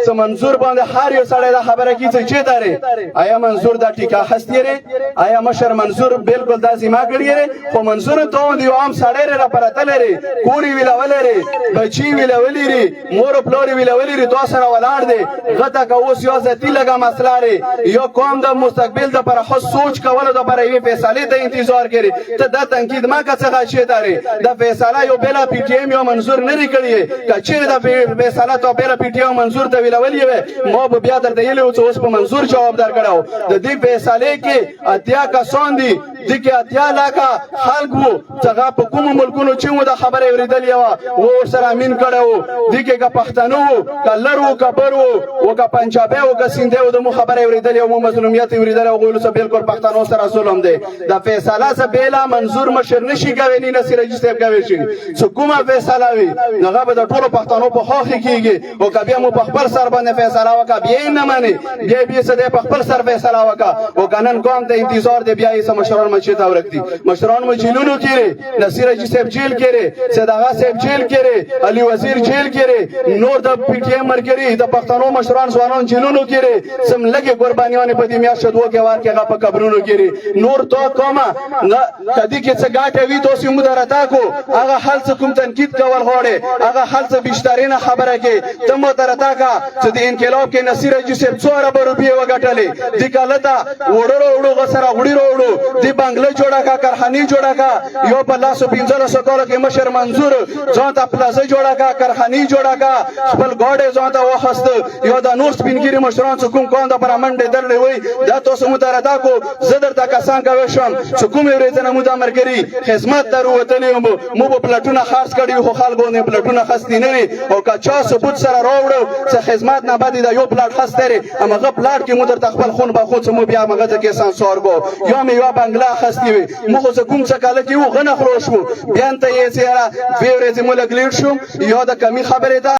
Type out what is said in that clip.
څه منظور باندې هر یو سړی دا خبره کوي چې چېرته دی آیا منظور دا ټیکه اخیستې دی آیا مشر منظور بالکل داسې ما کړي دی خو منظور ته یو عام سړی دی راپره تللی دی کور یې ویلولی دی بچي ویلولي دي مور پلور یې ویلولي دي دوه سره ولاړ دی غته که اوس یو ذاتي لږه مسله دی یو قوم د مستقبل دپاره ښه سوچ کولو دپاره یوې فیصلې ته انتظار کوي ته دا تنقید ما که څه غاشېده دی دا فیصله یو بېله پي ټي ایم یو منظور نه دی کړې که چېرې دا فیصله ته بېله پي ټي ایم منظور ته ویلولې وې ما به بیا درته ویلي وو چې اوس په منظور جواب درکړی وو د دې فیصلې کې 80 کسان دي دې کې 80 لاکه خلک وو چې هغه په کومو ملکونو چې وو دا خبره اورېدلې وه و ورسره امین کړی وو دې کې که پښتانه وو که لر وو که بر وو که پنجابی وو که سیندی وو د مو خبره یې اورېدلې وو مو مظلومیت یې اورېدلی وو هغوی څه بالکل پښتنو سره ظلم دی دا فیصله څه بېله منظور مشر نه شي کولی نه نصیر حاجي صاحب کولی شي چې کومه فیصله وي نو هغه به د ټولو پښتنو په خوښې کېږي او که بیا مو په خپل سر باندې فیصله وکړه بیا یې نه منې بیا یې څه دی په خپل سر فیصله وکړه او که نن قوم ته انتظار دی بیا یې څه مشران منشي ته ورکدي مشران مو جیلونو کې دی نصیر حاجي صاحب جیل کې دی سید آغا صاحب جیل کې دی علي وزیر جیل کې دی نور د پي ټي ایم ملګري د پښتنو مشران ځوانان جیلونو کې دی سم لږې قربانیانې په دې میاشت دوه کې وار کې هغه په قبرونو کې دی نور تو قومه که دې کې څه ګاټه وي ته اوس یې موږ درته کو هغه حل څه کوم تنقید کول غواړې هغه حل څه بیشترینه خبره کې ته مو درته کا چې د انقلاب کې نصیر حاجي صاحب 100 اربه روپۍ وګټلې دې کاله ته وړو وړو غسره وړي وړو دې بنگله جوړه کا کارخانې جوړه کا یو په 1500 کالو کې مشر منظور ځان ته پلازه جوړه کا کارخانې جوړه کا خپل ګاډی ځان ته واخیست یو د نور سپینګیري مشران چې کوم قوم دپاره منډې درلې وی دا تاسو مو ته راته کو زه درته کسان کوی شم چې کومې ورځې نه مو دا ملګري خدمت ته راوتلي یو مو به پلټونه خرڅ کړي خو خلکو نه پلټونه خستې نه وي او که چا ثبوت سره راوړو چې خدمت نه بعد دا یو پلاټ خسته دی همغه پلاټ کې مو درته خپل خون به خود چې مو بیا همغه ځای کې سانسور کو یا مې یوه بنګله اخیستې وي مو خو چې کوم څه کاله کې وو غنه خروش وو بیا ته یې چې یاره 2 ورځې مو لږ لیټ شو یا د کمي خبرې ده